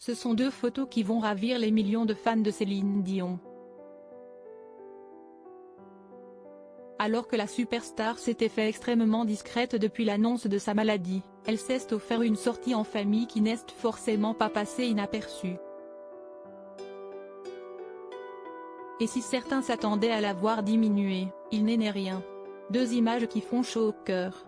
Ce sont deux photos qui vont ravir les millions de fans de Céline Dion. Alors que la superstar s'était fait extrêmement discrète depuis l'annonce de sa maladie, elle s'est offert une sortie en famille qui n'est forcément pas passée inaperçue. Et si certains s'attendaient à la voir diminuer, il n'est rien. Deux images qui font chaud au cœur.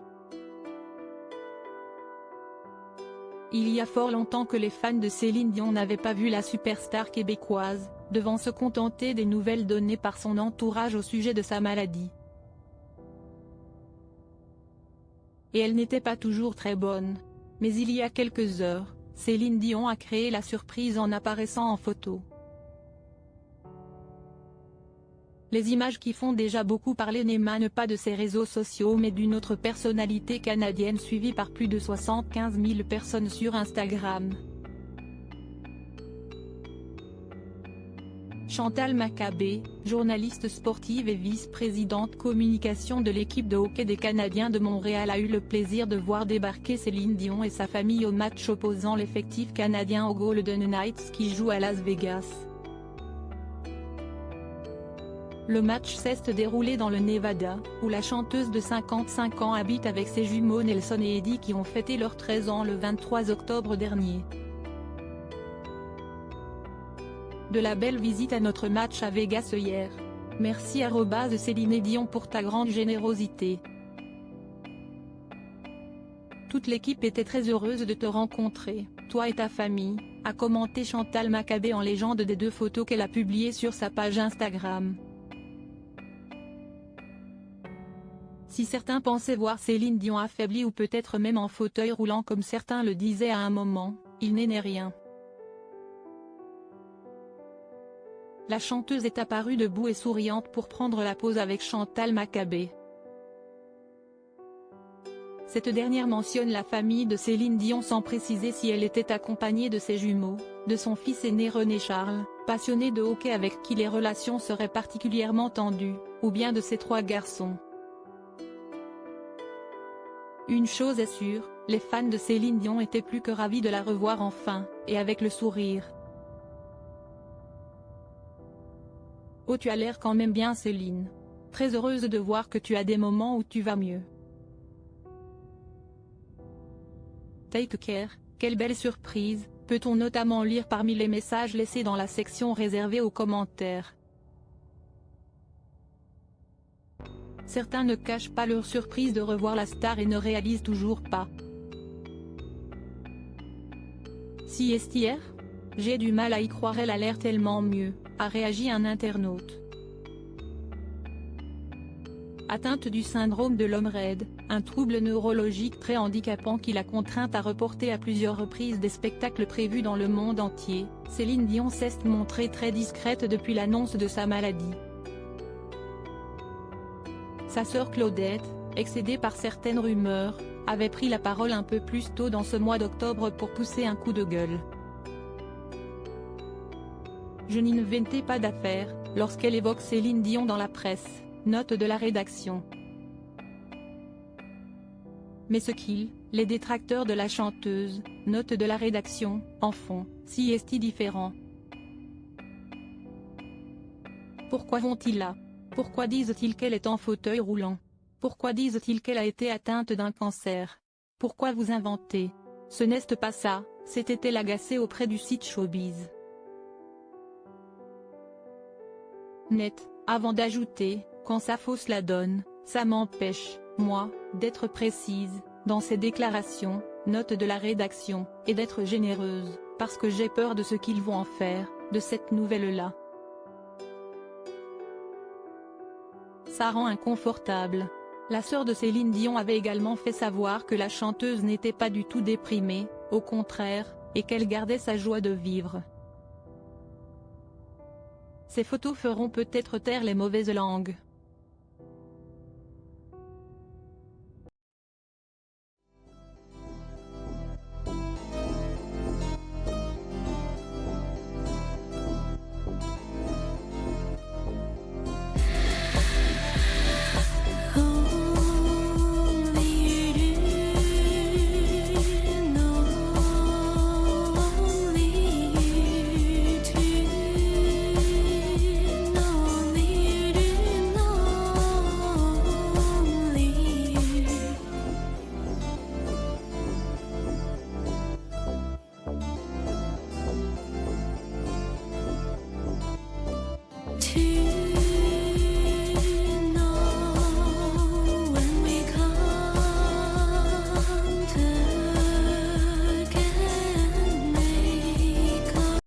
Il y a fort longtemps que les fans de Céline Dion n'avaient pas vu la superstar québécoise, devant se contenter des nouvelles données par son entourage au sujet de sa maladie. Et elle n'était pas toujours très bonne. Mais il y a quelques heures, Céline Dion a créé la surprise en apparaissant en photo. Les images qui font déjà beaucoup parler n'émanent pas de ses réseaux sociaux mais d'une autre personnalité canadienne suivie par plus de 75 000 personnes sur Instagram. Chantal Maccabé, journaliste sportive et vice-présidente communication de l'équipe de hockey des Canadiens de Montréal a eu le plaisir de voir débarquer Céline Dion et sa famille au match opposant l'effectif canadien aux Golden Knights qui joue à Las Vegas. Le match s'est déroulé dans le Nevada, où la chanteuse de 55 ans habite avec ses jumeaux Nelson et Eddie qui ont fêté leurs 13 ans le 23 octobre dernier. De la belle visite à notre match à Vegas hier. Merci @Céline Dion pour ta grande générosité. Toute l'équipe était très heureuse de te rencontrer, toi et ta famille, a commenté Chantal Maccabé en légende des deux photos qu'elle a publiées sur sa page Instagram. Si certains pensaient voir Céline Dion affaiblie ou peut-être même en fauteuil roulant comme certains le disaient à un moment, il n'est rien. La chanteuse est apparue debout et souriante pour prendre la pose avec Chantal Maccabé. Cette dernière mentionne la famille de Céline Dion sans préciser si elle était accompagnée de ses jumeaux, de son fils aîné René Charles, passionné de hockey avec qui les relations seraient particulièrement tendues, ou bien de ses 3 garçons. Une chose est sûre, les fans de Céline Dion étaient plus que ravis de la revoir enfin, et avec le sourire. Oh, tu as l'air quand même bien Céline. Très heureuse de voir que tu as des moments où tu vas mieux. Take care, quelle belle surprise, peut-on notamment lire parmi les messages laissés dans la section réservée aux commentaires. Certains ne cachent pas leur surprise de revoir la star et ne réalisent toujours pas. Si est hier ? J'ai du mal à y croire, elle a l'air tellement mieux, a réagi un internaute. Atteinte du syndrome de l'homme raide, un trouble neurologique très handicapant qui l'a contrainte à reporter à plusieurs reprises des spectacles prévus dans le monde entier, Céline Dion s'est montrée très discrète depuis l'annonce de sa maladie. Sa sœur Claudette, excédée par certaines rumeurs, avait pris la parole un peu plus tôt dans ce mois d'octobre pour pousser un coup de gueule. Je n'inventais pas d'affaires, lorsqu'elle évoque Céline Dion dans la presse, note de la rédaction. Mais ce qu'ils, les détracteurs de la chanteuse, note de la rédaction, en font, si est-il différent. Pourquoi vont-ils là? Pourquoi disent-ils qu'elle est en fauteuil roulant? Pourquoi disent-ils qu'elle a été atteinte d'un cancer? Pourquoi vous inventez? Ce n'est pas ça, s'était-elle agacée auprès du site Showbiz. Net, avant d'ajouter, quand ça fausse la donne, ça m'empêche, moi, d'être précise, dans ces déclarations, note de la rédaction, et d'être généreuse, parce que j'ai peur de ce qu'ils vont en faire, de cette nouvelle-là. Ça rend inconfortable. La sœur de Céline Dion avait également fait savoir que la chanteuse n'était pas du tout déprimée, au contraire, et qu'elle gardait sa joie de vivre. Ces photos feront peut-être taire les mauvaises langues.